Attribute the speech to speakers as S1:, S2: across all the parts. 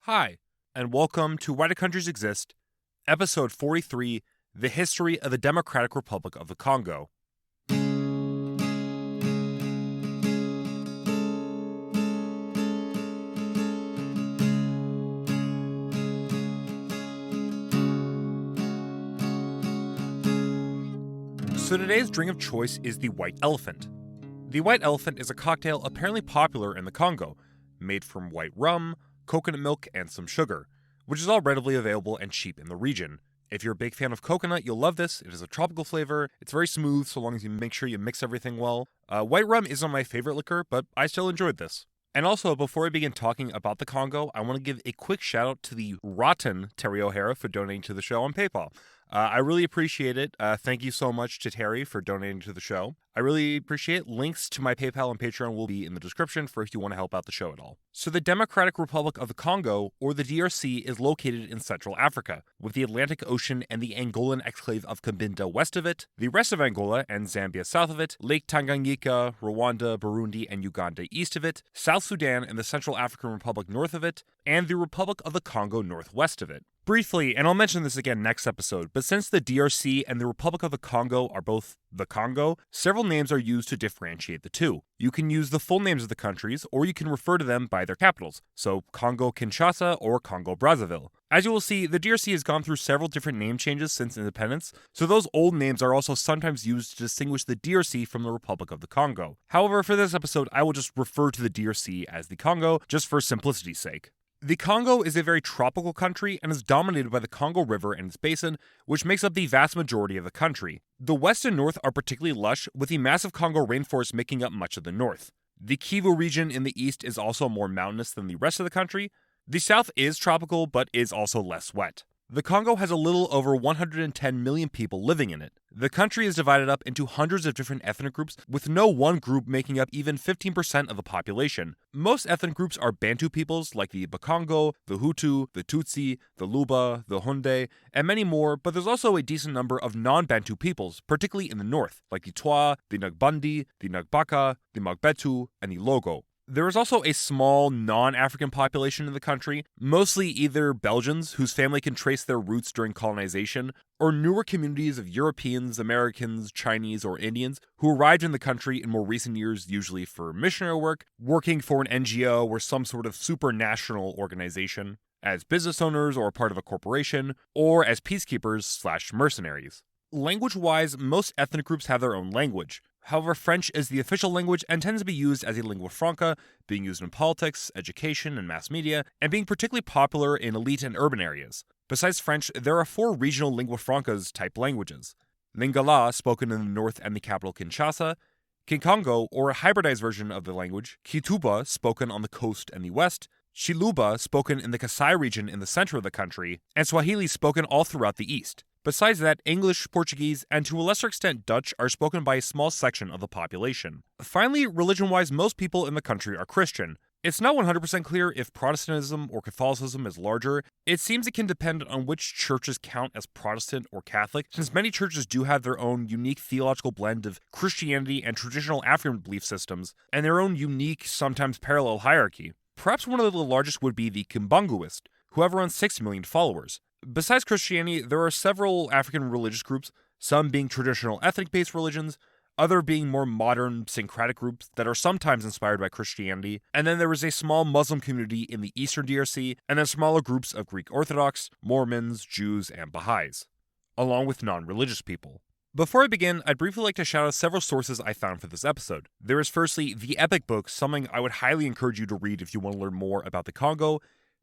S1: Hi, and welcome to Why Do Countries Exist, Episode 43, The History of the Democratic Republic of the Congo. So today's drink of choice is the White Elephant. The White Elephant is a cocktail apparently popular in the Congo, made from white rum, coconut milk, and some sugar, which is all readily available and cheap in the region. If you're a big fan of coconut, you'll love this. It is a tropical flavor. It's very smooth so long as you make sure you mix everything well. White rum isn't my favorite liquor, but I still enjoyed this. And also, before I begin talking about the Congo, I want to give a quick shout out to the rotten Terry O'Hara for donating to the show on PayPal. I really appreciate it. Thank you so much to Terry for donating to the show. I really appreciate it. Links to my PayPal and Patreon will be in the description for if you want to help out the show at all. So the Democratic Republic of the Congo, or the DRC, is located in Central Africa, with the Atlantic Ocean and the Angolan exclave of Cabinda west of it, the rest of Angola and Zambia south of it, Lake Tanganyika, Rwanda, Burundi, and Uganda east of it, South Sudan and the Central African Republic north of it, and the Republic of the Congo northwest of it. Briefly, and I'll mention this again next episode, but since the DRC and the Republic of the Congo are both the Congo, several names are used to differentiate the two. You can use the full names of the countries, or you can refer to them by their capitals, so Congo Kinshasa or Congo Brazzaville. As you will see, the DRC has gone through several different name changes since independence, so those old names are also sometimes used to distinguish the DRC from the Republic of the Congo. However, for this episode, I will just refer to the DRC as the Congo, just for simplicity's sake. The Congo is a very tropical country and is dominated by the Congo River and its basin, which makes up the vast majority of the country. The west and north are particularly lush, with the massive Congo rainforest making up much of the north. The Kivu region in the east is also more mountainous than the rest of the country. The south is tropical, but is also less wet. The Congo has a little over 110 million people living in it. The country is divided up into hundreds of different ethnic groups, with no one group making up even 15% of the population. Most ethnic groups are Bantu peoples like the Bakongo, the Hutu, the Tutsi, the Luba, the Hunde, and many more, but there's also a decent number of non-Bantu peoples, particularly in the north, like the Twa, the Nagbandi, the Nagbaka, the Magbetu, and the Logo. There is also a small non-African population in the country, mostly either Belgians, whose family can trace their roots during colonization, or newer communities of Europeans, Americans, Chinese, or Indians who arrived in the country in more recent years, usually for missionary work, working for an NGO or some sort of supranational organization, as business owners or part of a corporation, or as peacekeepers/mercenaries. Language-wise, most ethnic groups have their own language. However, French is the official language and tends to be used as a lingua franca, being used in politics, education, and mass media, and being particularly popular in elite and urban areas. Besides French, there are 4 regional lingua francas type languages. Lingala, spoken in the north and the capital Kinshasa, Kikongo, or a hybridized version of the language, Kituba, spoken on the coast and the west, Chiluba, spoken in the Kasai region in the center of the country, and Swahili, spoken all throughout the east. Besides that, English, Portuguese, and to a lesser extent Dutch are spoken by a small section of the population. Finally, religion-wise, most people in the country are Christian. It's not 100% clear if Protestantism or Catholicism is larger. It seems it can depend on which churches count as Protestant or Catholic, since many churches do have their own unique theological blend of Christianity and traditional African belief systems, and their own unique, sometimes parallel hierarchy. Perhaps one of the largest would be the Kimbanguist, who have around 6 million followers. Besides Christianity, there are several African religious groups, some being traditional ethnic-based religions, other being more modern, syncretic groups that are sometimes inspired by Christianity, and then there is a small Muslim community in the eastern DRC, and then smaller groups of Greek Orthodox, Mormons, Jews, and Baha'is, along with non-religious people. Before I begin, I'd briefly like to shout out several sources I found for this episode. There is firstly the Epic book, something I would highly encourage you to read if you want to learn more about the Congo.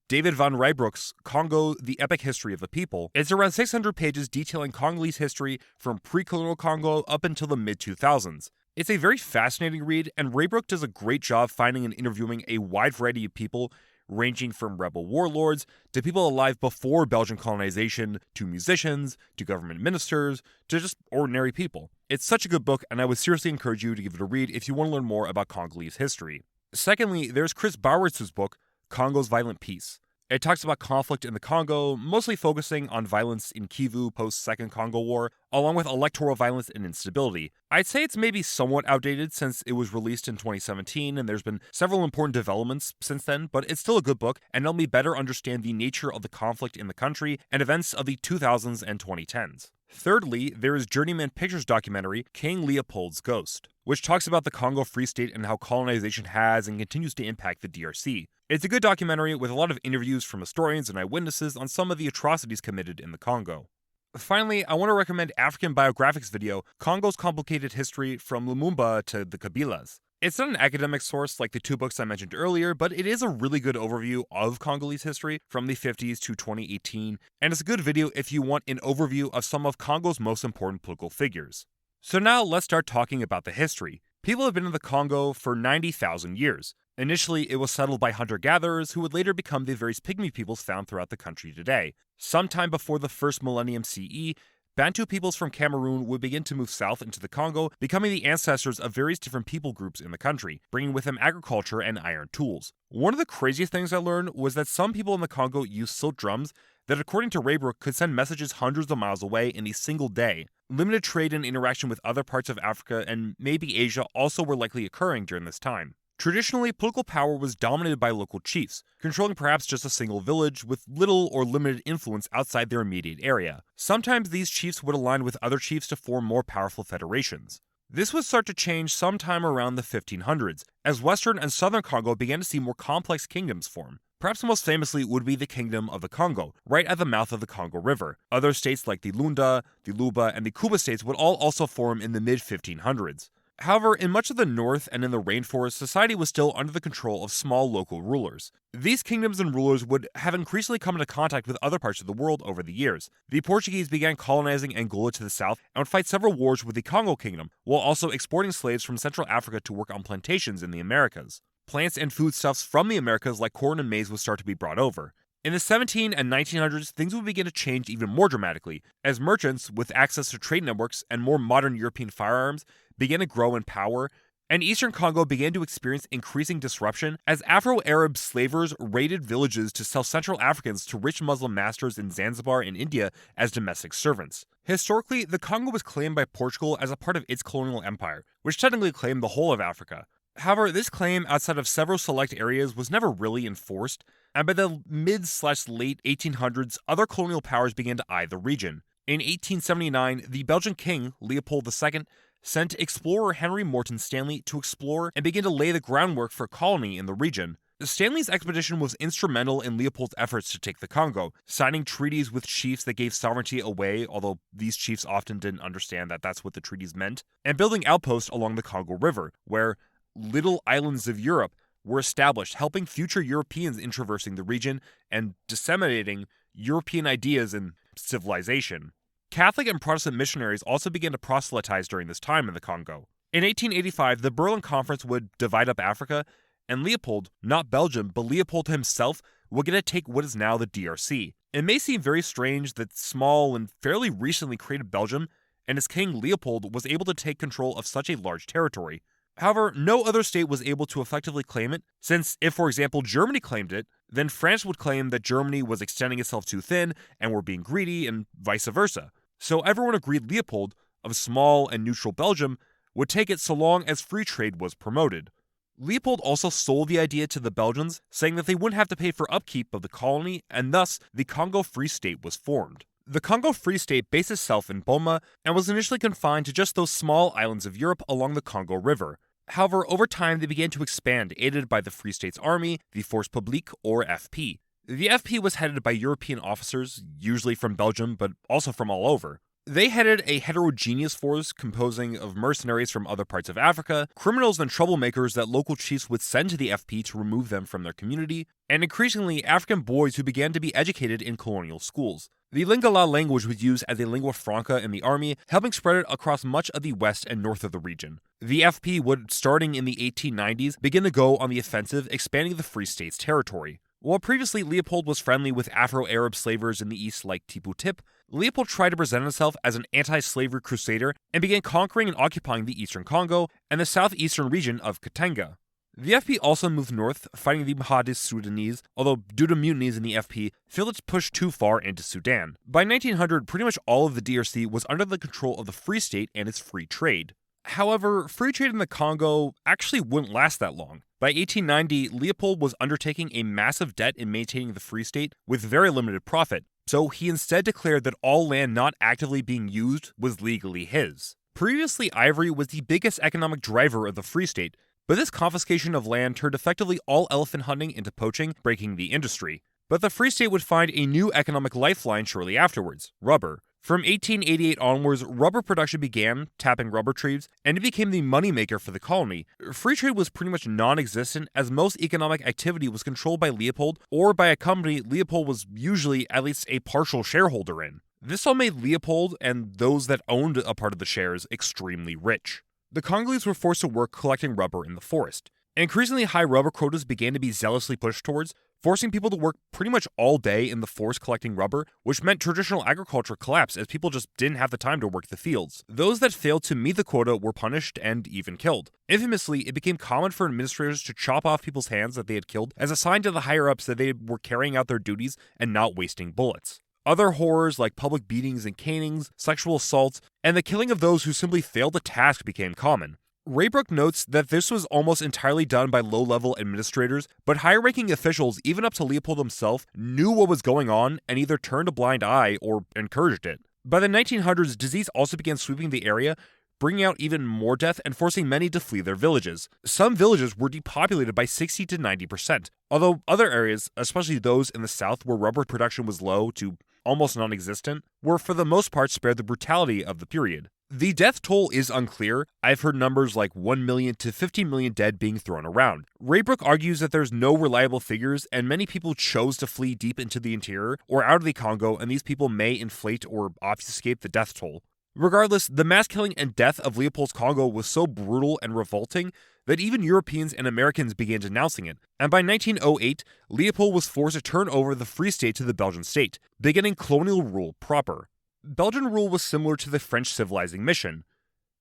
S1: David van Rijbroek's Congo, The Epic History of the People. It's around 600 pages detailing Congolese history from pre-colonial Congo up until the mid-2000s. It's a very fascinating read, and Rijbroek does a great job finding and interviewing a wide variety of people, ranging from rebel warlords to people alive before Belgian colonization, to musicians, to government ministers, to just ordinary people. It's such a good book, and I would seriously encourage you to give it a read if you want to learn more about Congolese history. Secondly, there's Chris Bowertz's book, Congo's Violent Peace. It talks about conflict in the Congo, mostly focusing on violence in Kivu post-Second Congo War, along with electoral violence and instability. I'd say it's maybe somewhat outdated since it was released in 2017 and there's been several important developments since then, but it's still a good book and helped me better understand the nature of the conflict in the country and events of the 2000s and 2010s. Thirdly, there is Journeyman Pictures documentary King Leopold's Ghost, which talks about the Congo Free State and how colonization has and continues to impact the DRC. It's a good documentary with a lot of interviews from historians and eyewitnesses on some of the atrocities committed in the Congo. Finally, I want to recommend African Biographics video, Congo's Complicated History from Lumumba to the Kabilas. It's not an academic source like the two books I mentioned earlier, but it is a really good overview of Congolese history from the 50s to 2018, and it's a good video if you want an overview of some of Congo's most important political figures. So now let's start talking about the history. People have been in the Congo for 90,000 years. Initially, it was settled by hunter-gatherers who would later become the various pygmy peoples found throughout the country today. Sometime before the first millennium CE, Bantu peoples from Cameroon would begin to move south into the Congo, becoming the ancestors of various different people groups in the country, bringing with them agriculture and iron tools. One of the craziest things I learned was that some people in the Congo used silk drums that, according to Raybrook, could send messages hundreds of miles away in a single day. Limited trade and interaction with other parts of Africa and maybe Asia also were likely occurring during this time. Traditionally, political power was dominated by local chiefs, controlling perhaps just a single village with little or limited influence outside their immediate area. Sometimes these chiefs would align with other chiefs to form more powerful federations. This would start to change sometime around the 1500s, as western and southern Congo began to see more complex kingdoms form. Perhaps most famously would be the Kingdom of the Congo, right at the mouth of the Congo River. Other states like the Lunda, the Luba, and the Kuba states would all also form in the mid-1500s. However, in much of the north and in the rainforest, society was still under the control of small local rulers. These kingdoms and rulers would have increasingly come into contact with other parts of the world over the years. The Portuguese began colonizing Angola to the south and would fight several wars with the Congo Kingdom, while also exporting slaves from Central Africa to work on plantations in the Americas. Plants and foodstuffs from the Americas like corn and maize would start to be brought over. In the 1700s and 1900s, things would begin to change even more dramatically, as merchants, with access to trade networks and more modern European firearms, began to grow in power, and eastern Congo began to experience increasing disruption as Afro-Arab slavers raided villages to sell Central Africans to rich Muslim masters in Zanzibar and India as domestic servants. Historically, the Congo was claimed by Portugal as a part of its colonial empire, which technically claimed the whole of Africa. However, this claim outside of several select areas was never really enforced, and by the mid-late 1800s, other colonial powers began to eye the region. In 1879, the Belgian king, Leopold II, sent explorer Henry Morton Stanley to explore and begin to lay the groundwork for a colony in the region. Stanley's expedition was instrumental in Leopold's efforts to take the Congo, signing treaties with chiefs that gave sovereignty away, although these chiefs often didn't understand that that's what the treaties meant, and building outposts along the Congo River, where little islands of Europe were established, helping future Europeans in traversing the region and disseminating European ideas and civilization. Catholic and Protestant missionaries also began to proselytize during this time in the Congo. In 1885, the Berlin Conference would divide up Africa, and Leopold, not Belgium, but Leopold himself, would get to take what is now the DRC. It may seem very strange that small and fairly recently created Belgium and its king Leopold was able to take control of such a large territory. However, no other state was able to effectively claim it, since if, for example, Germany claimed it, then France would claim that Germany was extending itself too thin and were being greedy, and vice versa. So everyone agreed Leopold, of small and neutral Belgium, would take it so long as free trade was promoted. Leopold also sold the idea to the Belgians, saying that they wouldn't have to pay for upkeep of the colony, and thus the Congo Free State was formed. The Congo Free State based itself in Boma and was initially confined to just those small islands of Europe along the Congo River. However, over time they began to expand, aided by the Free State's army, the Force Publique, or FP. The FP was headed by European officers, usually from Belgium, but also from all over. They headed a heterogeneous force composing of mercenaries from other parts of Africa, criminals and troublemakers that local chiefs would send to the FP to remove them from their community, and increasingly African boys who began to be educated in colonial schools. The Lingala language was used as a lingua franca in the army, helping spread it across much of the west and north of the region. The FP would, starting in the 1890s, begin to go on the offensive, expanding the Free State's territory. While previously Leopold was friendly with Afro-Arab slavers in the east like Tipu Tip, Leopold tried to present himself as an anti-slavery crusader and began conquering and occupying the eastern Congo and the southeastern region of Katanga. The FP also moved north, fighting the Mahadis Sudanese, although due to mutinies in the FP, failed to push too far into Sudan. By 1900, pretty much all of the DRC was under the control of the Free State and its free trade. However, free trade in the Congo actually wouldn't last that long. By 1890, Leopold was undertaking a massive debt in maintaining the Free State with very limited profit, so he instead declared that all land not actively being used was legally his. Previously, ivory was the biggest economic driver of the Free State, but this confiscation of land turned effectively all elephant hunting into poaching, breaking the industry. But the Free State would find a new economic lifeline shortly afterwards: rubber. From 1888 onwards, rubber production began, tapping rubber trees, and it became the moneymaker for the colony. Free trade was pretty much non-existent, as most economic activity was controlled by Leopold or by a company Leopold was usually at least a partial shareholder in. This all made Leopold and those that owned a part of the shares extremely rich. The Congolese were forced to work collecting rubber in the forest. Increasingly high rubber quotas began to be zealously pushed towards, forcing people to work pretty much all day in the forest collecting rubber, which meant traditional agriculture collapsed as people just didn't have the time to work the fields. Those that failed to meet the quota were punished and even killed. Infamously, it became common for administrators to chop off people's hands that they had killed as a sign to the higher-ups that they were carrying out their duties and not wasting bullets. Other horrors like public beatings and canings, sexual assaults, and the killing of those who simply failed the task became common. Raybrook notes that this was almost entirely done by low-level administrators, but higher-ranking officials, even up to Leopold himself, knew what was going on and either turned a blind eye or encouraged it. By the 1900s, disease also began sweeping the area, bringing out even more death and forcing many to flee their villages. Some villages were depopulated by 60 to 90%, although other areas, especially those in the south where rubber production was low to almost non-existent, were for the most part spared the brutality of the period. The death toll is unclear. I've heard numbers like 1 million to 15 million dead being thrown around. Raybrook argues that there's no reliable figures, and many people chose to flee deep into the interior or out of the Congo, and these people may inflate or obfuscate the death toll. Regardless, the mass killing and death of Leopold's Congo was so brutal and revolting that even Europeans and Americans began denouncing it, and by 1908, Leopold was forced to turn over the Free State to the Belgian state, beginning colonial rule proper. Belgian rule was similar to the French civilizing mission.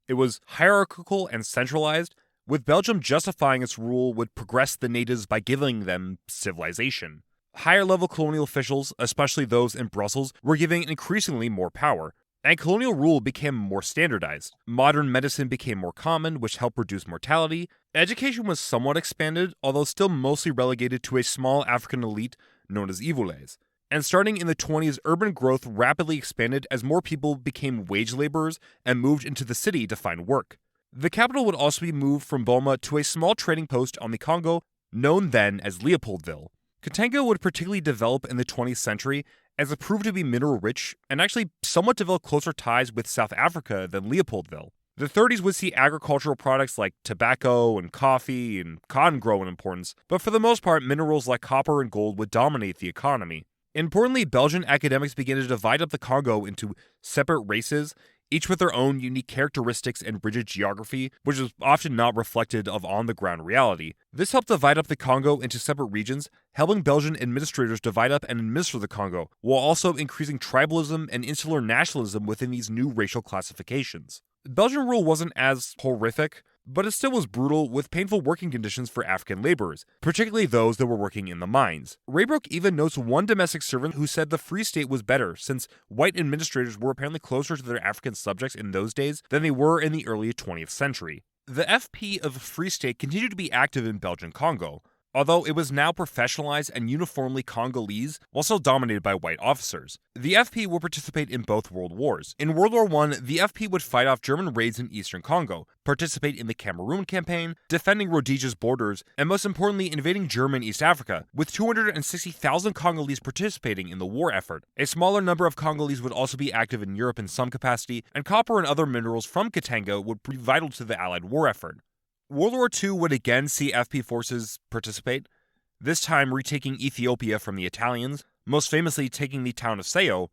S1: It was hierarchical and centralized, with Belgium justifying its rule would progress the natives by giving them civilization. Higher-level colonial officials, especially those in Brussels, were given increasingly more power, and colonial rule became more standardized. Modern medicine became more common, which helped reduce mortality. Education was somewhat expanded, although still mostly relegated to a small African elite known as Ivulés. And starting in the 20s, urban growth rapidly expanded as more people became wage laborers and moved into the city to find work. The capital would also be moved from Boma to a small trading post on the Congo, known then as Leopoldville. Katanga would particularly develop in the 20th century as it proved to be mineral-rich and actually somewhat developed closer ties with South Africa than Leopoldville. The 30s would see agricultural products like tobacco and coffee and cotton grow in importance, but for the most part, minerals like copper and gold would dominate the economy. Importantly, Belgian academics began to divide up the Congo into separate races, each with their own unique characteristics and rigid geography, which is often not reflected of on-the-ground reality. This helped divide up the Congo into separate regions, helping Belgian administrators divide up and administer the Congo, while also increasing tribalism and insular nationalism within these new racial classifications. Belgian rule wasn't as horrific, but it still was brutal, with painful working conditions for African laborers, particularly those that were working in the mines. Raybrook even notes one domestic servant who said the Free State was better, since white administrators were apparently closer to their African subjects in those days than they were in the early 20th century. The FP of the Free State continued to be active in Belgian Congo, although it was now professionalized and uniformly Congolese, while still dominated by white officers. The FP would participate in both world wars. In World War I, the FP would fight off German raids in eastern Congo, participate in the Cameroon campaign, defending Rhodesia's borders, and most importantly invading German East Africa, with 260,000 Congolese participating in the war effort. A smaller number of Congolese would also be active in Europe in some capacity, and copper and other minerals from Katanga would be vital to the Allied war effort. World War II would again see FP forces participate, this time retaking Ethiopia from the Italians, most famously taking the town of Sao.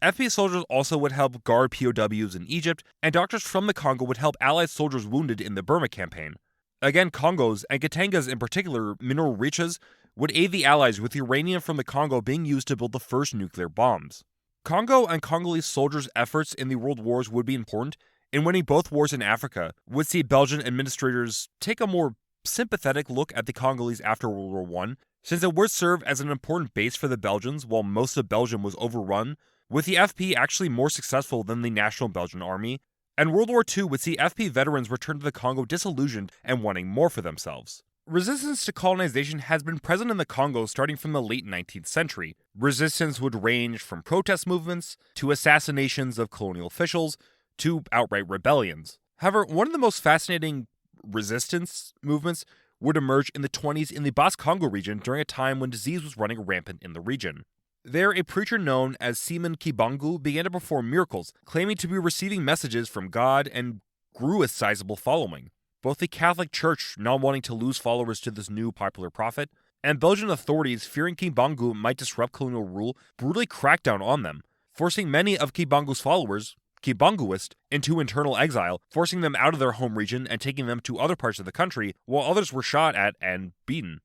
S1: FP soldiers also would help guard POWs in Egypt, and doctors from the Congo would help Allied soldiers wounded in the Burma campaign. Again, Congos, and Katangas in particular, mineral riches, would aid the Allies, with uranium from the Congo being used to build the first nuclear bombs. Congo and Congolese soldiers' efforts in the world wars would be important, in winning both wars in Africa, would see Belgian administrators take a more sympathetic look at the Congolese after World War I, since it would serve as an important base for the Belgians while most of Belgium was overrun, with the FP actually more successful than the National Belgian Army, and World War II would see FP veterans return to the Congo disillusioned and wanting more for themselves. Resistance to colonization has been present in the Congo starting from the late 19th century. Resistance would range from protest movements, to assassinations of colonial officials, to outright rebellions. However, one of the most fascinating resistance movements would emerge in the 1920s in the Bas-Congo region during a time when disease was running rampant in the region. There, a preacher known as Simon Kibangu began to perform miracles, claiming to be receiving messages from God, and grew a sizable following. Both the Catholic Church, not wanting to lose followers to this new popular prophet, and Belgian authorities, fearing Kibangu might disrupt colonial rule, brutally cracked down on them, forcing many of Kibangu's followers, Kibanguist, into internal exile, forcing them out of their home region and taking them to other parts of the country, while others were shot at and beaten.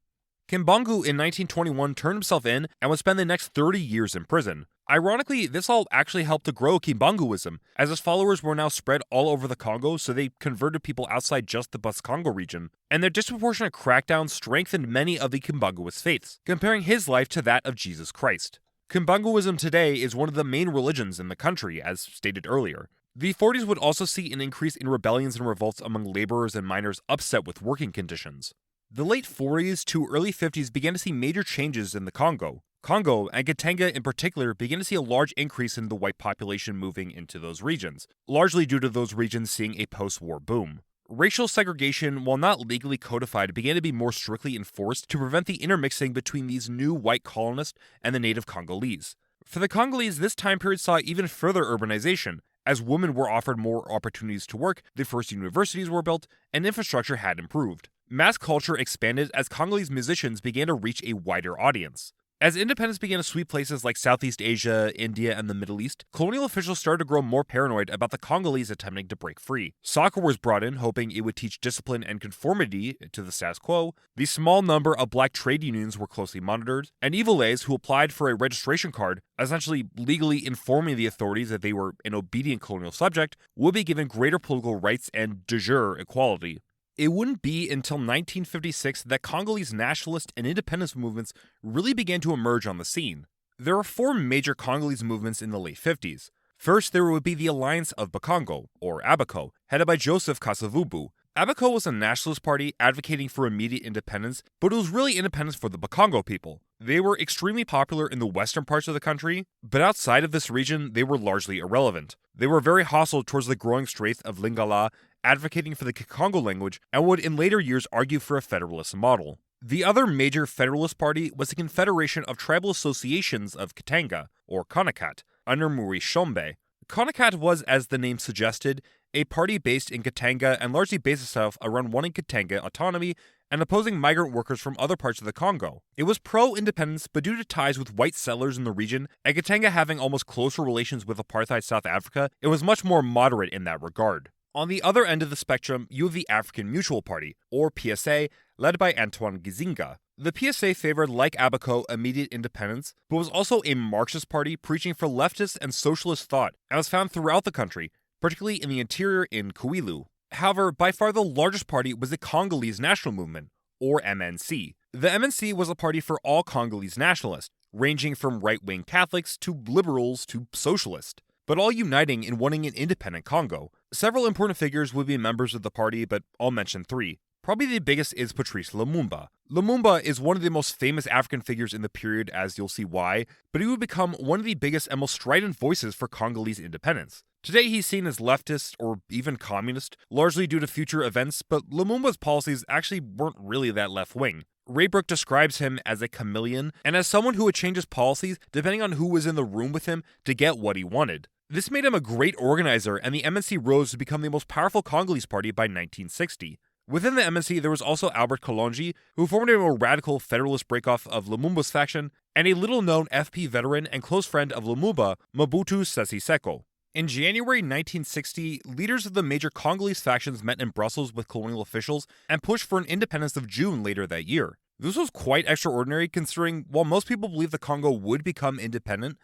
S1: Kibangu in 1921 turned himself in and would spend the next 30 years in prison. Ironically, this all actually helped to grow Kibanguism, as his followers were now spread all over the Congo, so they converted people outside just the Bas-Congo region, and their disproportionate crackdown strengthened many of the Kibanguist faiths, comparing his life to that of Jesus Christ. Kibanguism today is one of the main religions in the country, as stated earlier. The 40s would also see an increase in rebellions and revolts among laborers and miners upset with working conditions. The late 40s to early 50s began to see major changes in the Congo. Congo, and Katanga in particular, began to see a large increase in the white population moving into those regions, largely due to those regions seeing a post-war boom. Racial segregation, while not legally codified, began to be more strictly enforced to prevent the intermixing between these new white colonists and the native Congolese. For the Congolese, this time period saw even further urbanization. As women were offered more opportunities to work, the first universities were built, and infrastructure had improved. Mass culture expanded as Congolese musicians began to reach a wider audience. As independence began to sweep places like Southeast Asia, India, and the Middle East, colonial officials started to grow more paranoid about the Congolese attempting to break free. Soccer was brought in, hoping it would teach discipline and conformity to the status quo. The small number of black trade unions were closely monitored, and Ivolays, who applied for a registration card, essentially legally informing the authorities that they were an obedient colonial subject, would be given greater political rights and de jure equality. It wouldn't be until 1956 that Congolese nationalist and independence movements really began to emerge on the scene. There were four major Congolese movements in the late 50s. First, there would be the Alliance of Bakongo, or ABAKO, headed by Joseph Kasavubu. ABAKO was a nationalist party advocating for immediate independence, but it was really independence for the Bakongo people. They were extremely popular in the western parts of the country, but outside of this region, they were largely irrelevant. They were very hostile towards the growing strength of Lingala, advocating for the Kikongo language, and would in later years argue for a federalist model. The other major federalist party was the Confederation of Tribal Associations of Katanga, or CONACAT, under Maurice Chombe. CONACAT was, as the name suggested, a party based in Katanga and largely based itself around wanting Katanga autonomy and opposing migrant workers from other parts of the Congo. It was pro-independence, but due to ties with white settlers in the region, and Katanga having almost closer relations with apartheid South Africa, it was much more moderate in that regard. On the other end of the spectrum, you have the African Mutual Party, or PSA, led by Antoine Gizinga. The PSA favored, like ABAKO, immediate independence, but was also a Marxist party preaching for leftist and socialist thought, and was found throughout the country, particularly in the interior in Kwilu. However, by far the largest party was the Congolese National Movement, or MNC. The MNC was a party for all Congolese nationalists, ranging from right-wing Catholics to liberals to socialists, but all uniting in wanting an independent Congo. Several important figures would be members of the party, but I'll mention three. Probably the biggest is Patrice Lumumba. Lumumba is one of the most famous African figures in the period, as you'll see why, but he would become one of the biggest and most strident voices for Congolese independence. Today he's seen as leftist or even communist, largely due to future events, but Lumumba's policies actually weren't really that left-wing. Raybrook describes him as a chameleon, and as someone who would change his policies depending on who was in the room with him to get what he wanted. This made him a great organizer, and the MNC rose to become the most powerful Congolese party by 1960. Within the MNC, there was also Albert Kalonji, who formed a more radical federalist breakoff of Lumumba's faction, and a little-known FP veteran and close friend of Lumumba, Mobutu Sese Seko. In January 1960, leaders of the major Congolese factions met in Brussels with colonial officials and pushed for an independence of June later that year. This was quite extraordinary considering while most people believed the Congo would become independent,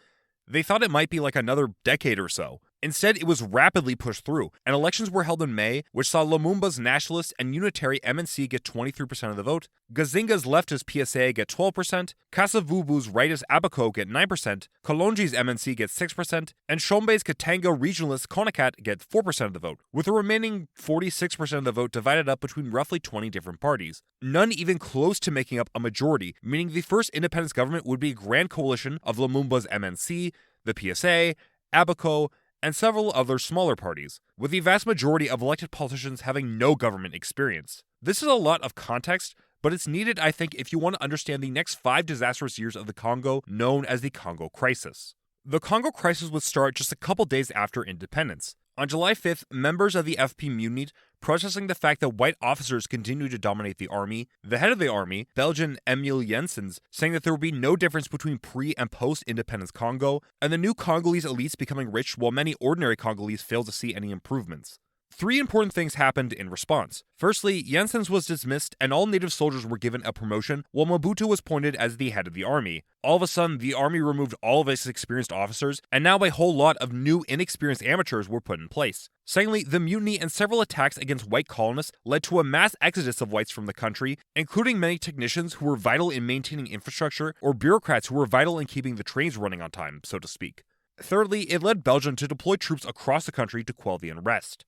S1: they thought it might be like another decade or so. Instead, it was rapidly pushed through, and elections were held in May, which saw Lumumba's nationalist and unitary MNC get 23% of the vote, Gazinga's leftist PSA get 12%, Kasavubu's rightist Abaco get 9%, Kalonji's MNC get 6%, and Shombe's Katanga regionalist Konakat get 4% of the vote, with the remaining 46% of the vote divided up between roughly 20 different parties. None even close to making up a majority, meaning the first independence government would be a grand coalition of Lumumba's MNC, the PSA, Abaco, and several other smaller parties, with the vast majority of elected politicians having no government experience. This is a lot of context, but it's needed, I think, if you want to understand the next 5 disastrous years of the Congo, known as the Congo Crisis. The Congo Crisis would start just a couple days after independence. On July 5th, members of the FP mutinied, protesting the fact that white officers continued to dominate the army. The head of the army, Belgian Emile Jensens, saying that there would be no difference between pre- and post-independence Congo, and the new Congolese elites becoming rich while many ordinary Congolese failed to see any improvements. 3 important things happened in response. Firstly, Jensens was dismissed and all native soldiers were given a promotion, while Mobutu was appointed as the head of the army. All of a sudden, the army removed all of its experienced officers, and now a whole lot of new, inexperienced amateurs were put in place. Secondly, the mutiny and several attacks against white colonists led to a mass exodus of whites from the country, including many technicians who were vital in maintaining infrastructure, or bureaucrats who were vital in keeping the trains running on time, so to speak. Thirdly, it led Belgium to deploy troops across the country to quell the unrest.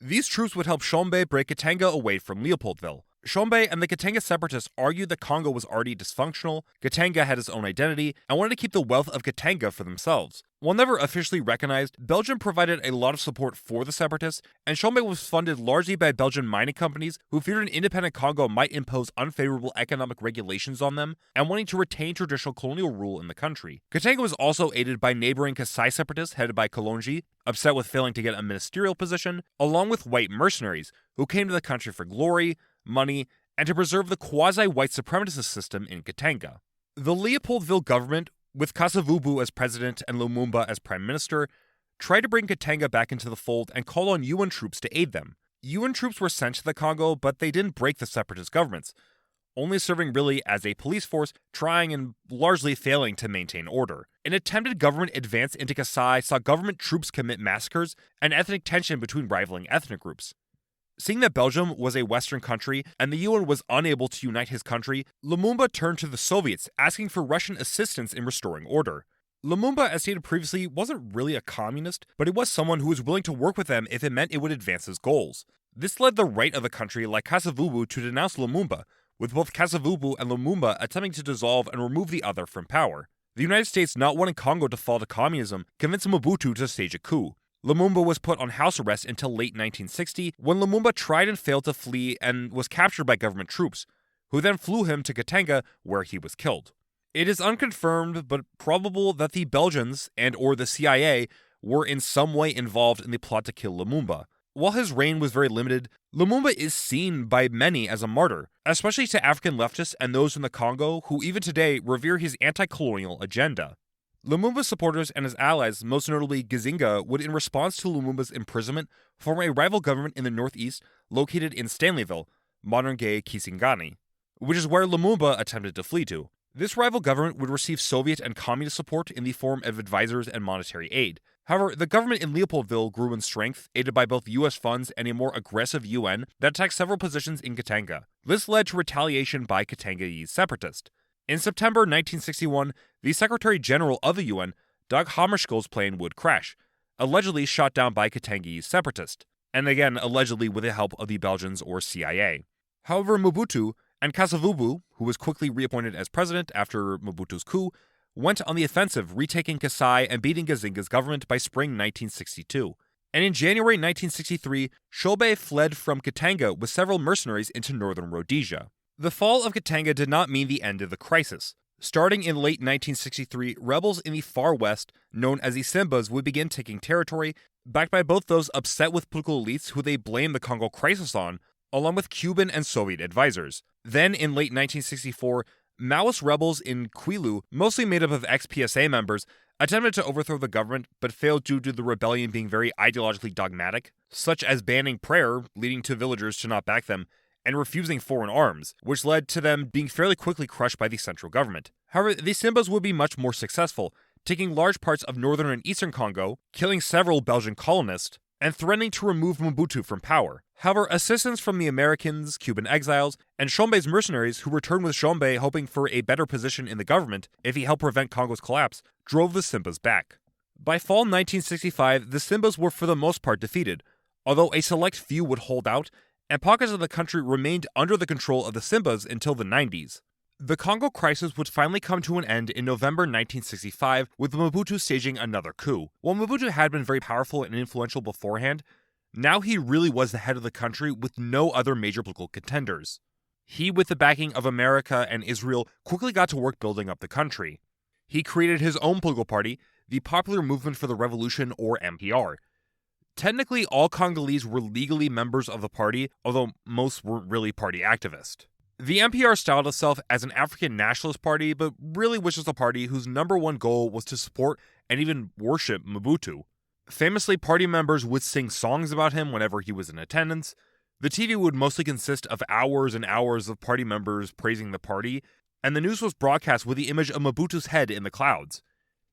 S1: These troops would help Shombe break Katanga away from Leopoldville. Shombe and the Katanga separatists argued that Congo was already dysfunctional, Katanga had its own identity, and wanted to keep the wealth of Katanga for themselves. While never officially recognized, Belgium provided a lot of support for the separatists, and Shombe was funded largely by Belgian mining companies who feared an independent Congo might impose unfavorable economic regulations on them, and wanting to retain traditional colonial rule in the country. Katanga was also aided by neighboring Kasai separatists headed by Kalonji, upset with failing to get a ministerial position, along with white mercenaries, who came to the country for glory, money, and to preserve the quasi-white supremacist system in Katanga. The Leopoldville government, with Kasavubu as president and Lumumba as prime minister, tried to bring Katanga back into the fold and called on UN troops to aid them. UN troops were sent to the Congo, but they didn't break the separatist governments, only serving really as a police force, trying and largely failing to maintain order. An attempted government advance into Kasai saw government troops commit massacres and ethnic tension between rivaling ethnic groups. Seeing that Belgium was a Western country and the UN was unable to unite his country, Lumumba turned to the Soviets, asking for Russian assistance in restoring order. Lumumba, as stated previously, wasn't really a communist, but he was someone who was willing to work with them if it meant it would advance his goals. This led the right of the country, like Kasavubu, to denounce Lumumba, with both Kasavubu and Lumumba attempting to dissolve and remove the other from power. The United States, not wanting Congo to fall to communism, convinced Mobutu to stage a coup. Lumumba was put on house arrest until late 1960, when Lumumba tried and failed to flee and was captured by government troops, who then flew him to Katanga, where he was killed. It is unconfirmed, but probable that the Belgians and/or the CIA were in some way involved in the plot to kill Lumumba. While his reign was very limited, Lumumba is seen by many as a martyr, especially to African leftists and those in the Congo who even today revere his anti-colonial agenda. Lumumba's supporters and his allies, most notably Gazinga, would, in response to Lumumba's imprisonment, form a rival government in the northeast located in Stanleyville, modern-day Kisangani, which is where Lumumba attempted to flee to. This rival government would receive Soviet and communist support in the form of advisors and monetary aid. However, the government in Leopoldville grew in strength, aided by both U.S. funds and a more aggressive UN that attacked several positions in Katanga. This led to retaliation by Katangese separatists. In September 1961, the Secretary General of the UN, Dag Hammarskjöld's plane would crash, allegedly shot down by Katangese separatists, and again allegedly with the help of the Belgians or CIA. However, Mobutu and Kasavubu, who was quickly reappointed as president after Mobutu's coup, went on the offensive, retaking Kasai and beating Gazinga's government by spring 1962. And in January 1963, Shombe fled from Katanga with several mercenaries into northern Rhodesia. The fall of Katanga did not mean the end of the crisis. Starting in late 1963, rebels in the far west, known as the Simbas, would begin taking territory, backed by both those upset with political elites who they blamed the Congo Crisis on, along with Cuban and Soviet advisors. Then, in late 1964, Maoist rebels in Kwilu, mostly made up of ex-PSA members, attempted to overthrow the government, but failed due to the rebellion being very ideologically dogmatic, such as banning prayer, leading to villagers to not back them, and refusing foreign arms, which led to them being fairly quickly crushed by the central government. However, the Simbas would be much more successful, taking large parts of northern and eastern Congo, killing several Belgian colonists, and threatening to remove Mobutu from power. However, assistance from the Americans, Cuban exiles, and Tshombe's mercenaries who returned with Tshombe hoping for a better position in the government if he helped prevent Congo's collapse, drove the Simbas back. By fall 1965, the Simbas were for the most part defeated, although a select few would hold out, and pockets of the country remained under the control of the Simbas until the 90s. The Congo Crisis would finally come to an end in November 1965, with Mobutu staging another coup. While Mobutu had been very powerful and influential beforehand, now he really was the head of the country with no other major political contenders. He, with the backing of America and Israel, quickly got to work building up the country. He created his own political party, the Popular Movement for the Revolution, or MPR. Technically, all Congolese were legally members of the party, although most weren't really party activists. The MPR styled itself as an African nationalist party, but really was just a party whose number one goal was to support and even worship Mobutu. Famously, party members would sing songs about him whenever he was in attendance. The TV would mostly consist of hours and hours of party members praising the party, and the news was broadcast with the image of Mobutu's head in the clouds.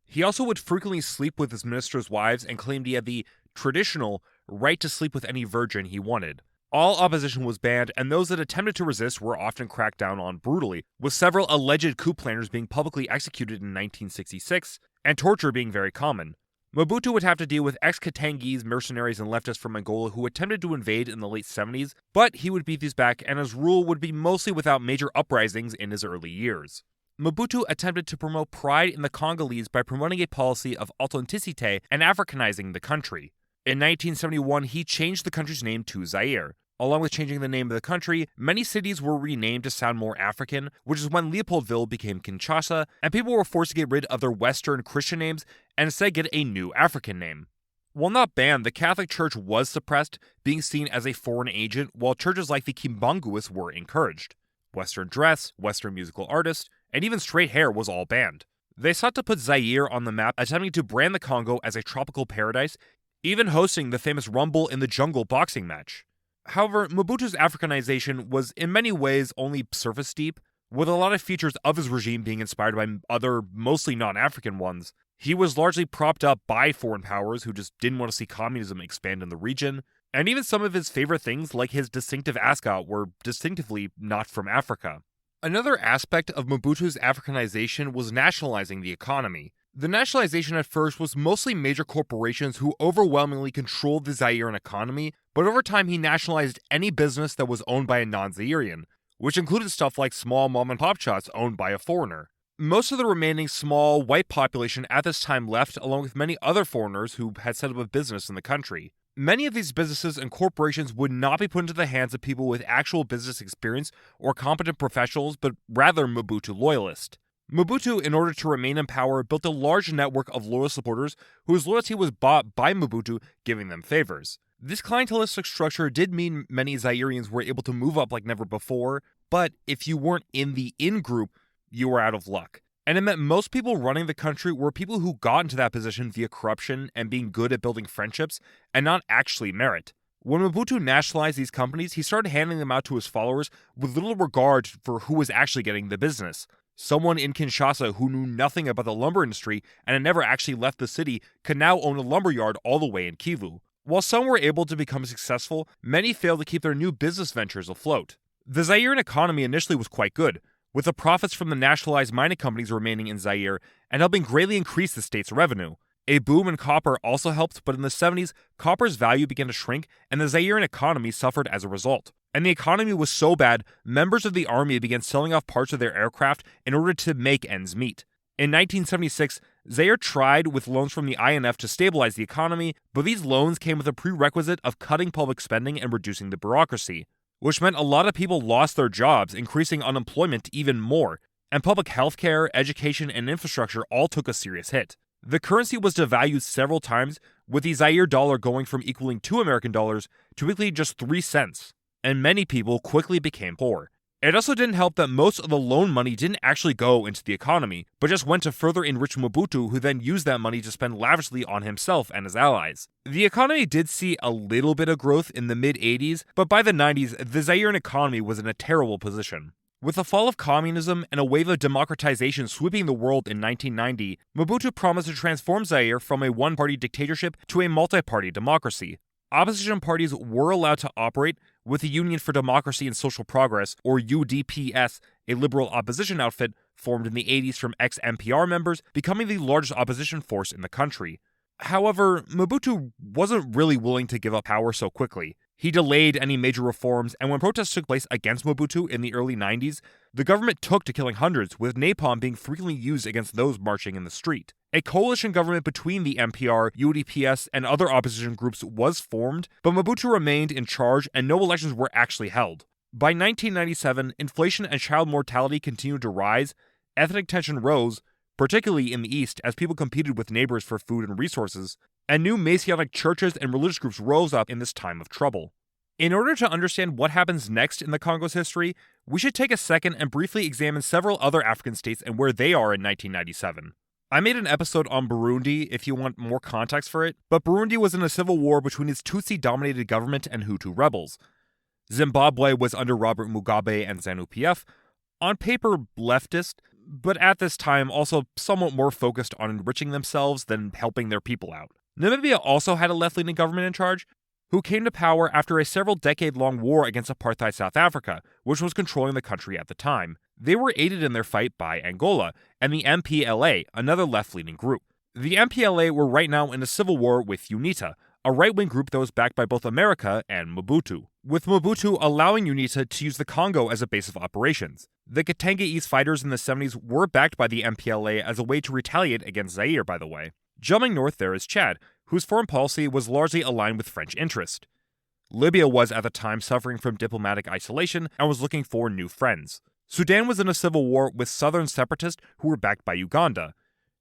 S1: He also would frequently sleep with his ministers' wives and claimed he had the traditional right to sleep with any virgin he wanted. All opposition was banned, and those that attempted to resist were often cracked down on brutally, with several alleged coup planners being publicly executed in 1966, and torture being very common. Mobutu would have to deal with ex-Katangese mercenaries and leftists from Angola who attempted to invade in the late 70s, but he would beat these back, and his rule would be mostly without major uprisings in his early years. Mobutu attempted to promote pride in the Congolese by promoting a policy of authenticité and Africanizing the country. In 1971, he changed the country's name to Zaire. Along with changing the name of the country, many cities were renamed to sound more African, which is when Leopoldville became Kinshasa, and people were forced to get rid of their Western Christian names and instead get a new African name. While not banned, the Catholic Church was suppressed, being seen as a foreign agent, while churches like the Kimbanguists were encouraged. Western dress, Western musical artists, and even straight hair was all banned. They sought to put Zaire on the map, attempting to brand the Congo as a tropical paradise, even hosting the famous Rumble in the Jungle boxing match. However, Mobutu's Africanization was in many ways only surface deep, with a lot of features of his regime being inspired by other, mostly non-African ones. He was largely propped up by foreign powers who just didn't want to see communism expand in the region, and even some of his favorite things, like his distinctive ascot, were distinctively not from Africa. Another aspect of Mobutu's Africanization was nationalizing the economy. The nationalization at first was mostly major corporations who overwhelmingly controlled the Zairean economy, but over time he nationalized any business that was owned by a non-Zairean, which included stuff like small mom-and-pop shops owned by a foreigner. Most of the remaining small white population at this time left, along with many other foreigners who had set up a business in the country. Many of these businesses and corporations would not be put into the hands of people with actual business experience or competent professionals, but rather Mobutu loyalists. Mobutu, in order to remain in power, built a large network of loyal supporters whose loyalty was bought by Mobutu, giving them favors. This clientelistic structure did mean many Zaireans were able to move up like never before, but if you weren't in the in-group, you were out of luck. And it meant most people running the country were people who got into that position via corruption and being good at building friendships, and not actually merit. When Mobutu nationalized these companies, he started handing them out to his followers with little regard for who was actually getting the business. Someone in Kinshasa who knew nothing about the lumber industry and had never actually left the city could now own a lumberyard all the way in Kivu. While some were able to become successful, many failed to keep their new business ventures afloat. The Zairean economy initially was quite good, with the profits from the nationalized mining companies remaining in Zaire and helping greatly increase the state's revenue. A boom in copper also helped, but in the 70s, copper's value began to shrink and the Zairean economy suffered as a result. And the economy was so bad, members of the army began selling off parts of their aircraft in order to make ends meet. In 1976, Zaire tried with loans from the IMF to stabilize the economy, but these loans came with a prerequisite of cutting public spending and reducing the bureaucracy, which meant a lot of people lost their jobs, increasing unemployment even more, and public healthcare, education, and infrastructure all took a serious hit. The currency was devalued several times, with the Zaire dollar going from equaling $2 American to equaling just 3 cents, and many people quickly became poor. It also didn't help that most of the loan money didn't actually go into the economy, but just went to further enrich Mobutu, who then used that money to spend lavishly on himself and his allies. The economy did see a little bit of growth in the mid-80s, but by the 90s, the Zairean economy was in a terrible position. With the fall of communism and a wave of democratization sweeping the world in 1990, Mobutu promised to transform Zaire from a one-party dictatorship to a multi-party democracy. Opposition parties were allowed to operate, with the Union for Democracy and Social Progress, or UDPS, a liberal opposition outfit formed in the 80s from ex-MPR members, becoming the largest opposition force in the country. However, Mobutu wasn't really willing to give up power so quickly. He delayed any major reforms, and when protests took place against Mobutu in the early 90s, the government took to killing hundreds, with napalm being frequently used against those marching in the street. A coalition government between the MPR, UDPS, and other opposition groups was formed, but Mobutu remained in charge and no elections were actually held. By 1997, inflation and child mortality continued to rise, ethnic tension rose, particularly in the East as people competed with neighbors for food and resources, and new Messianic churches and religious groups rose up in this time of trouble. In order to understand what happens next in the Congo's history, we should take a second and briefly examine several other African states and where they are in 1997. I made an episode on Burundi if you want more context for it, but Burundi was in a civil war between its Tutsi-dominated government and Hutu rebels. Zimbabwe was under Robert Mugabe and ZANU-PF, on paper leftist, but at this time also somewhat more focused on enriching themselves than helping their people out. Namibia also had a left-leaning government in charge, who came to power after a several-decade-long war against apartheid South Africa, which was controlling the country at the time. They were aided in their fight by Angola and the MPLA, another left-leaning group. The MPLA were right now in a civil war with UNITA, a right-wing group that was backed by both America and Mobutu, with Mobutu allowing UNITA to use the Congo as a base of operations. The Katanga East fighters in the 70s were backed by the MPLA as a way to retaliate against Zaire, by the way. Jumping north there is Chad, whose foreign policy was largely aligned with French interest. Libya was at the time suffering from diplomatic isolation and was looking for new friends. Sudan was in a civil war with southern separatists who were backed by Uganda.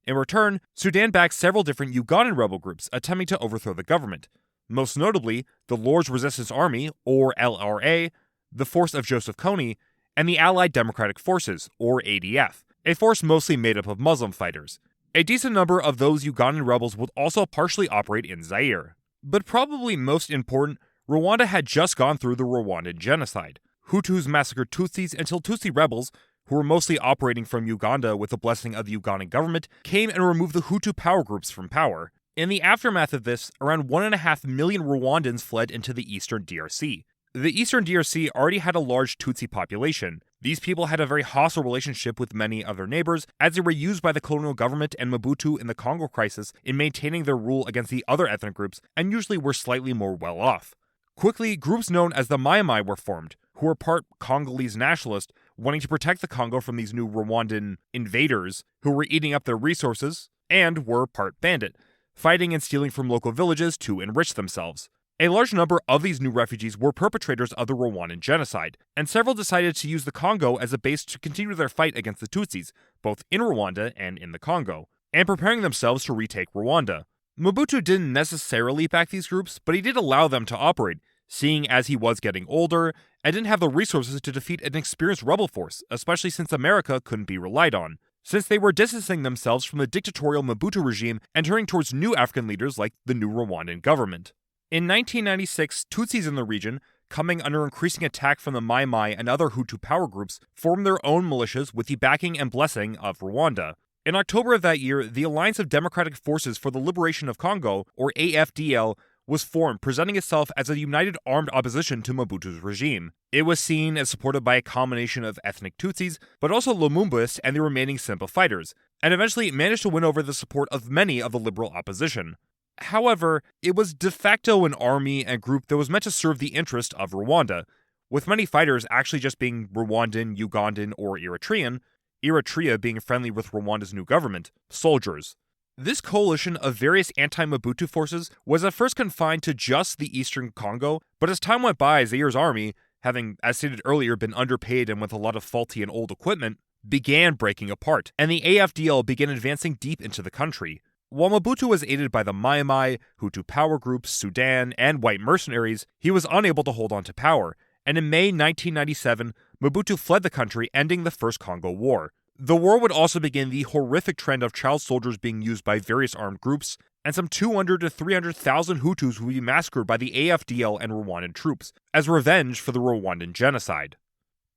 S1: In return, Sudan backed several different Ugandan rebel groups attempting to overthrow the government, most notably the Lord's Resistance Army, or LRA, the Force of Joseph Kony, and the Allied Democratic Forces, or ADF, a force mostly made up of Muslim fighters. A decent number of those Ugandan rebels would also partially operate in Zaire. But probably most important, Rwanda had just gone through the Rwandan genocide. Hutus massacred Tutsis until Tutsi rebels, who were mostly operating from Uganda with the blessing of the Ugandan government, came and removed the Hutu power groups from power. In the aftermath of this, around 1.5 million Rwandans fled into the eastern DRC. The eastern DRC already had a large Tutsi population. These people had a very hostile relationship with many of their neighbors, as they were used by the colonial government and Mobutu in the Congo Crisis in maintaining their rule against the other ethnic groups, and usually were slightly more well-off. Quickly, groups known as the Mai Mai were formed, who were part Congolese nationalist, wanting to protect the Congo from these new Rwandan invaders who were eating up their resources, and were part bandit, fighting and stealing from local villages to enrich themselves. A large number of these new refugees were perpetrators of the Rwandan genocide, and several decided to use the Congo as a base to continue their fight against the Tutsis, both in Rwanda and in the Congo, and preparing themselves to retake Rwanda. Mobutu didn't necessarily back these groups, but he did allow them to operate, seeing as he was getting older and didn't have the resources to defeat an experienced rebel force, especially since America couldn't be relied on, since they were distancing themselves from the dictatorial Mobutu regime and turning towards new African leaders like the new Rwandan government. In 1996, Tutsis in the region, coming under increasing attack from the Mai Mai and other Hutu power groups, formed their own militias with the backing and blessing of Rwanda. In October of that year, the Alliance of Democratic Forces for the Liberation of Congo, or AFDL, was formed, presenting itself as a united armed opposition to Mobutu's regime. It was seen as supported by a combination of ethnic Tutsis, but also Lumumbists and the remaining Simba fighters, and eventually managed to win over the support of many of the liberal opposition. However, it was de facto an army and group that was meant to serve the interest of Rwanda, with many fighters actually just being Rwandan, Ugandan, or Eritrean, Eritrea being friendly with Rwanda's new government, soldiers. This coalition of various anti-Mobutu forces was at first confined to just the eastern Congo, but as time went by, Zaire's army, having, as stated earlier, been underpaid and with a lot of faulty and old equipment, began breaking apart, and the AFDL began advancing deep into the country. While Mobutu was aided by the Mai Mai, Hutu power groups, Sudan, and white mercenaries, he was unable to hold on to power, and in May 1997, Mobutu fled the country, ending the First Congo War. The war would also begin the horrific trend of child soldiers being used by various armed groups, and some 200 to 300,000 Hutus would be massacred by the AFDL and Rwandan troops, as revenge for the Rwandan genocide.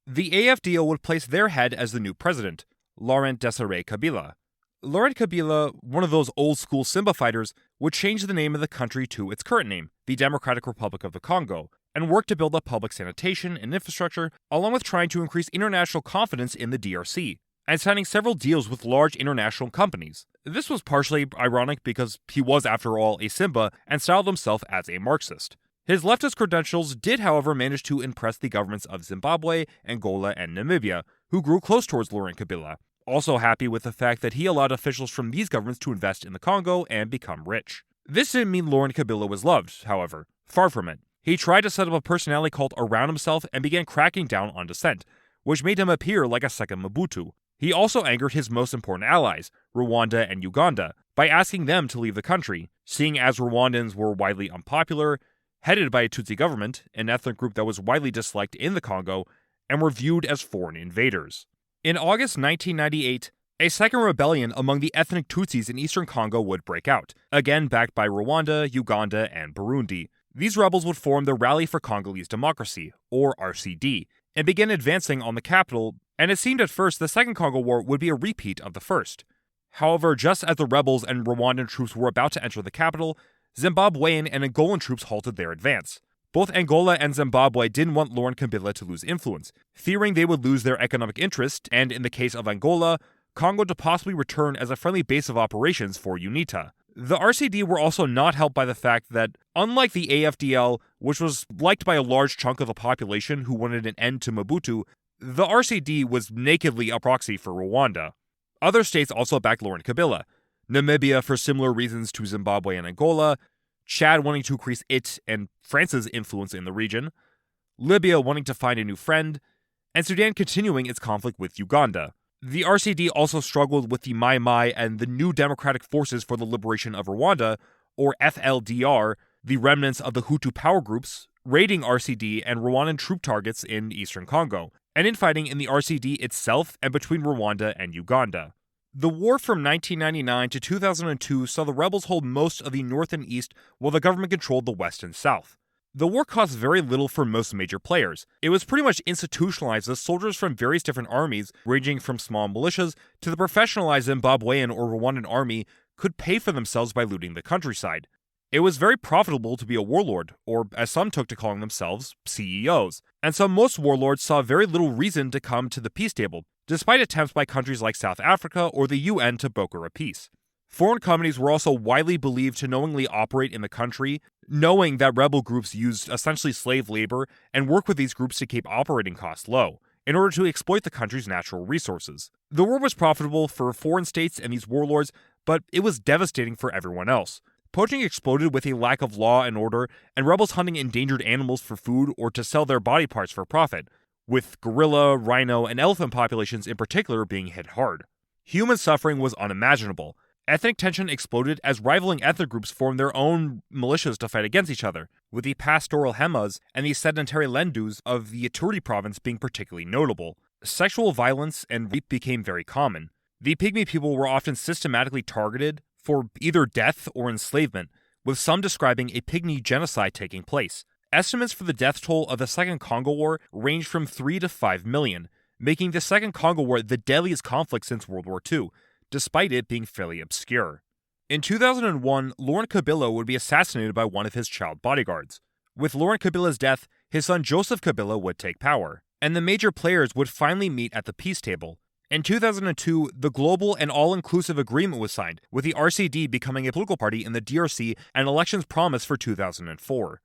S1: The AFDO would place their head as the new president, Laurent Desire Kabila. Laurent Kabila, one of those old-school Simba fighters, would change the name of the country to its current name, the Democratic Republic of the Congo, and work to build up public sanitation and infrastructure, along with trying to increase international confidence in the DRC, and signing several deals with large international companies. This was partially ironic because he was, after all, a Simba and styled himself as a Marxist. His leftist credentials did, however, manage to impress the governments of Zimbabwe, Angola, and Namibia, who grew close towards Laurent Kabila, also happy with the fact that he allowed officials from these governments to invest in the Congo and become rich. This didn't mean Laurent Kabila was loved, however. Far from it. He tried to set up a personality cult around himself and began cracking down on dissent, which made him appear like a second Mobutu. He also angered his most important allies, Rwanda and Uganda, by asking them to leave the country, seeing as Rwandans were widely unpopular, headed by a Tutsi government, an ethnic group that was widely disliked in the Congo, and were viewed as foreign invaders. In August 1998, a second rebellion among the ethnic Tutsis in eastern Congo would break out, again backed by Rwanda, Uganda, and Burundi. These rebels would form the Rally for Congolese Democracy, or RCD, and begin advancing on the capital, and it seemed at first the Second Congo War would be a repeat of the first. However, just as the rebels and Rwandan troops were about to enter the capital, Zimbabwean and Angolan troops halted their advance. Both Angola and Zimbabwe didn't want Laurent Kabila to lose influence, fearing they would lose their economic interest, and in the case of Angola, Congo to possibly return as a friendly base of operations for UNITA. The RCD were also not helped by the fact that, unlike the AFDL, which was liked by a large chunk of the population who wanted an end to Mobutu, the RCD was nakedly a proxy for Rwanda. Other states also backed Laurent Kabila. Namibia for similar reasons to Zimbabwe and Angola, Chad wanting to increase it and France's influence in the region, Libya wanting to find a new friend, and Sudan continuing its conflict with Uganda. The RCD also struggled with the Mai Mai and the New Democratic Forces for the Liberation of Rwanda, or FLDR, the remnants of the Hutu power groups, raiding RCD and Rwandan troop targets in eastern Congo, and infighting in the RCD itself and between Rwanda and Uganda. The war from 1999 to 2002 saw the rebels hold most of the north and east while the government controlled the west and south. The war cost very little for most major players. It was pretty much institutionalized as soldiers from various different armies, ranging from small militias to the professionalized Zimbabwean or Rwandan army, could pay for themselves by looting the countryside. It was very profitable to be a warlord, or as some took to calling themselves, CEOs, and so most warlords saw very little reason to come to the peace table, despite attempts by countries like South Africa or the UN to broker a peace. Foreign companies were also widely believed to knowingly operate in the country, knowing that rebel groups used essentially slave labor and work with these groups to keep operating costs low, in order to exploit the country's natural resources. The war was profitable for foreign states and these warlords, but it was devastating for everyone else. Poaching exploded with a lack of law and order, and rebels hunting endangered animals for food or to sell their body parts for profit, with gorilla, rhino, and elephant populations in particular being hit hard. Human suffering was unimaginable. Ethnic tension exploded as rivaling ethnic groups formed their own militias to fight against each other, with the pastoral Hemas and the sedentary Lendus of the Ituri province being particularly notable. Sexual violence and rape became very common. The Pygmy people were often systematically targeted for either death or enslavement, with some describing a Pygmy genocide taking place. Estimates for the death toll of the Second Congo War range from 3 to 5 million, making the Second Congo War the deadliest conflict since World War II, despite it being fairly obscure. In 2001, Laurent Kabila would be assassinated by one of his child bodyguards. With Laurent Kabila's death, his son Joseph Kabila would take power, and the major players would finally meet at the peace table. In 2002, the global and all-inclusive agreement was signed, with the RCD becoming a political party in the DRC and elections promised for 2004.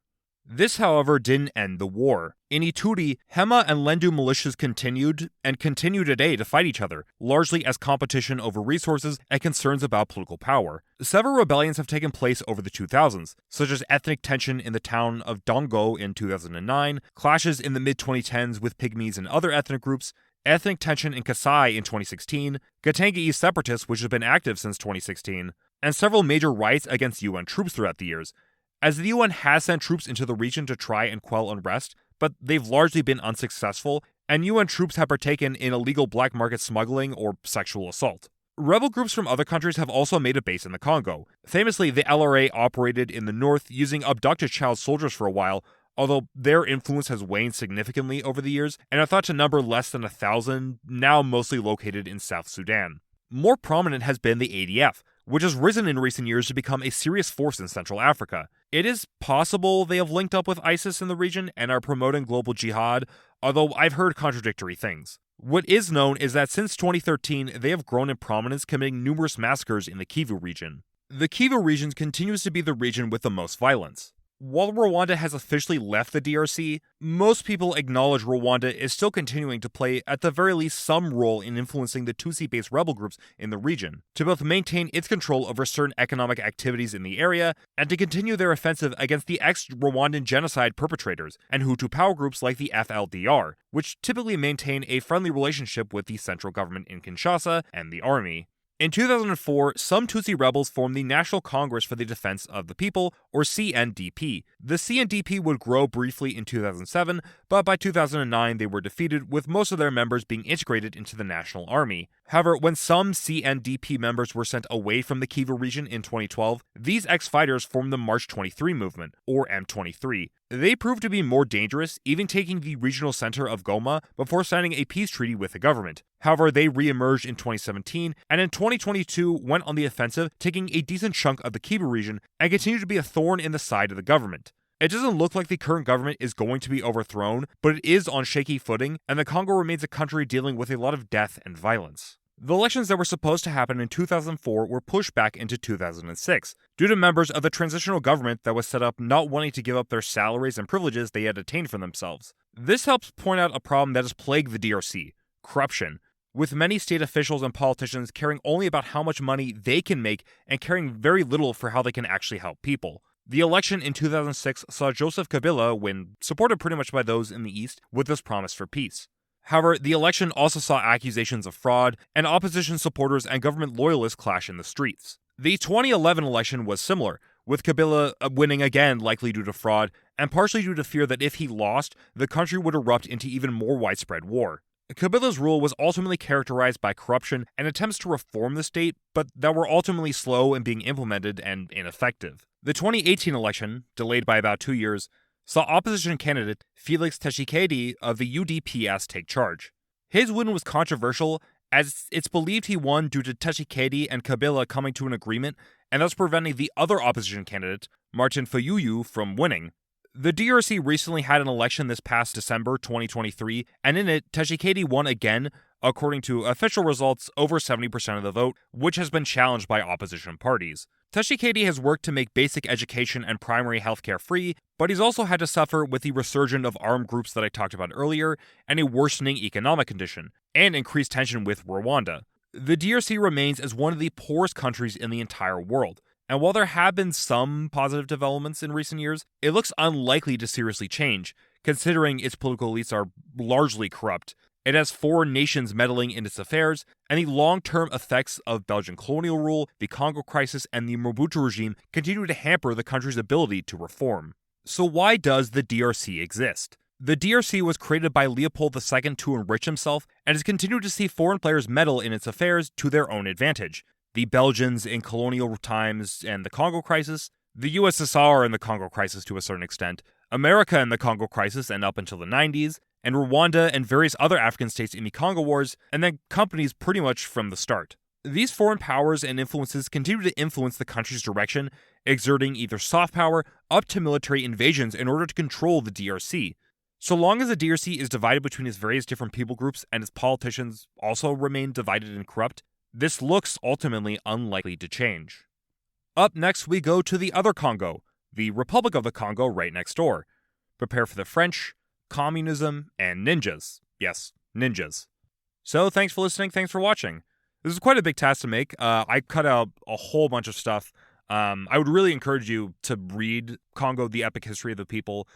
S1: This, however, didn't end the war. In Ituri, Hema and Lendu militias continued, and continue today to fight each other, largely as competition over resources and concerns about political power. Several rebellions have taken place over the 2000s, such as ethnic tension in the town of Dongo in 2009, clashes in the mid-2010s with Pygmies and other ethnic groups, ethnic tension in Kasai in 2016, Katanga East separatists which have been active since 2016, and several major riots against UN troops throughout the years. As the UN has sent troops into the region to try and quell unrest, but they've largely been unsuccessful, and UN troops have partaken in illegal black market smuggling or sexual assault. Rebel groups from other countries have also made a base in the Congo. Famously, the LRA operated in the north using abducted child soldiers for a while, although their influence has waned significantly over the years and are thought to number less than 1,000, now mostly located in South Sudan. More prominent has been the ADF, which has risen in recent years to become a serious force in Central Africa. It is possible they have linked up with ISIS in the region and are promoting global jihad, although I've heard contradictory things. What is known is that since 2013, they have grown in prominence, committing numerous massacres in the Kivu region. The Kivu region continues to be the region with the most violence. While Rwanda has officially left the DRC, most people acknowledge Rwanda is still continuing to play at the very least some role in influencing the Tutsi-based rebel groups in the region, to both maintain its control over certain economic activities in the area, and to continue their offensive against the ex-Rwandan genocide perpetrators, and Hutu power groups like the FLDR, which typically maintain a friendly relationship with the central government in Kinshasa and the army. In 2004, some Tutsi rebels formed the National Congress for the Defense of the People, or CNDP. The CNDP would grow briefly in 2007, but by 2009 they were defeated, with most of their members being integrated into the National Army. However, when some CNDP members were sent away from the Kivu region in 2012, these ex-fighters formed the March 23 movement, or M23. They proved to be more dangerous, even taking the regional center of Goma before signing a peace treaty with the government. However, they re-emerged in 2017, and in 2022 went on the offensive, taking a decent chunk of the Kivu region, and continue to be a thorn in the side of the government. It doesn't look like the current government is going to be overthrown, but it is on shaky footing, and the Congo remains a country dealing with a lot of death and violence. The elections that were supposed to happen in 2004 were pushed back into 2006, due to members of the transitional government that was set up not wanting to give up their salaries and privileges they had attained for themselves. This helps point out a problem that has plagued the DRC: corruption, with many state officials and politicians caring only about how much money they can make and caring very little for how they can actually help people. The election in 2006 saw Joseph Kabila win, supported pretty much by those in the East, with this promise for peace. However, the election also saw accusations of fraud, and opposition supporters and government loyalists clash in the streets. The 2011 election was similar, with Kabila winning again likely due to fraud, and partially due to fear that if he lost, the country would erupt into even more widespread war. Kabila's rule was ultimately characterized by corruption and attempts to reform the state, but that were ultimately slow in being implemented and ineffective. The 2018 election, delayed by about 2 years, saw opposition candidate Felix Tshisekedi of the UDPS take charge. His win was controversial, as it's believed he won due to Tshisekedi and Kabila coming to an agreement and thus preventing the other opposition candidate, Martin Fayulu, from winning. The DRC recently had an election this past December 2023, and in it, Tshisekedi won again, according to official results, over 70% of the vote, which has been challenged by opposition parties. Tshisekedi has worked to make basic education and primary healthcare free, but he's also had to suffer with the resurgence of armed groups that I talked about earlier, and a worsening economic condition, and increased tension with Rwanda. The DRC remains as one of the poorest countries in the entire world, and while there have been some positive developments in recent years, it looks unlikely to seriously change, considering its political elites are largely corrupt. It has foreign nations meddling in its affairs, and the long-term effects of Belgian colonial rule, the Congo Crisis, and the Mobutu regime continue to hamper the country's ability to reform. So why does the DRC exist? The DRC was created by Leopold II to enrich himself, and has continued to see foreign players meddle in its affairs to their own advantage. The Belgians in colonial times and the Congo Crisis, the USSR in the Congo Crisis to a certain extent, America in the Congo Crisis and up until the 90s, and Rwanda and various other African states in the Congo Wars, and then companies pretty much from the start. These foreign powers and influences continue to influence the country's direction, exerting either soft power up to military invasions in order to control the DRC. So long as the DRC is divided between its various different people groups and its politicians also remain divided and corrupt, this looks ultimately unlikely to change. Up next, we go to the other Congo, the Republic of the Congo right next door. Prepare for the French, communism, and ninjas. Yes, ninjas. So thanks for listening, thanks for watching. This is quite a big task to make. I cut out a whole bunch of stuff. I would really encourage you to read Congo, The Epic History of the People.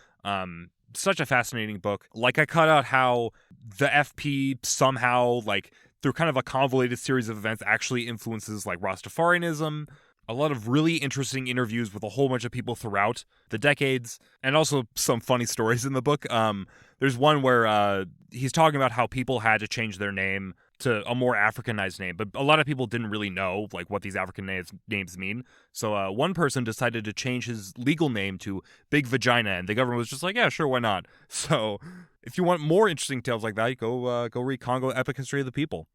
S1: Such a fascinating book. Like, I cut out how the FP somehow, through kind of a convoluted series of events, actually influences, Rastafarianism. A lot of really interesting interviews with a whole bunch of people throughout the decades, and also some funny stories in the book. There's one where he's talking about how people had to change their name to a more Africanized name, but a lot of people didn't really know like what these African names mean. So one person decided to change his legal name to Big Vagina, and the government was just like, yeah, sure, why not? So if you want more interesting tales like that, go read Congo Epic History of the People.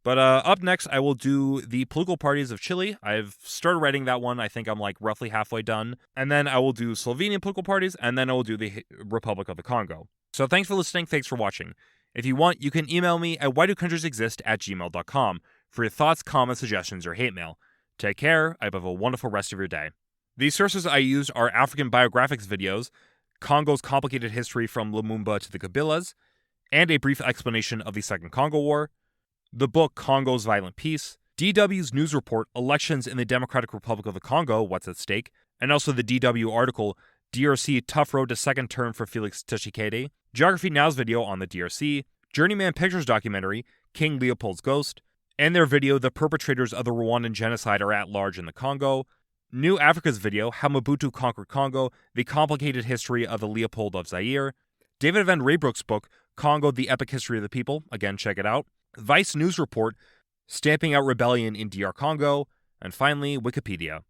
S1: But up next, I will do the political parties of Chile. I've started writing that one. I think I'm like roughly halfway done. And then I will do Slovenian political parties, and then I will do the Republic of the Congo. So thanks for listening. Thanks for watching. If you want, you can email me at whydocountries@gmail.com for your thoughts, comments, suggestions, or hate mail. Take care. I hope you have a wonderful rest of your day. The sources I used are African biographics videos, Congo's complicated history from Lumumba to the Kabilas, and a brief explanation of the Second Congo War, the book Congo's Violent Peace, DW's news report Elections in the Democratic Republic of the Congo, What's at Stake, and also the DW article DRC Tough Road to Second Term for Felix Tshisekedi, Geography Now's video on the DRC, Journeyman Pictures documentary King Leopold's Ghost, and their video The Perpetrators of the Rwandan Genocide Are at Large in the Congo, New Africa's video How Mobutu Conquered Congo, The Complicated History of the Leopold of Zaire, David Van Raybrook's book Congo, The Epic History of the People, again check it out, Vice News Report, Stamping Out Rebellion in DR Congo, and finally, Wikipedia.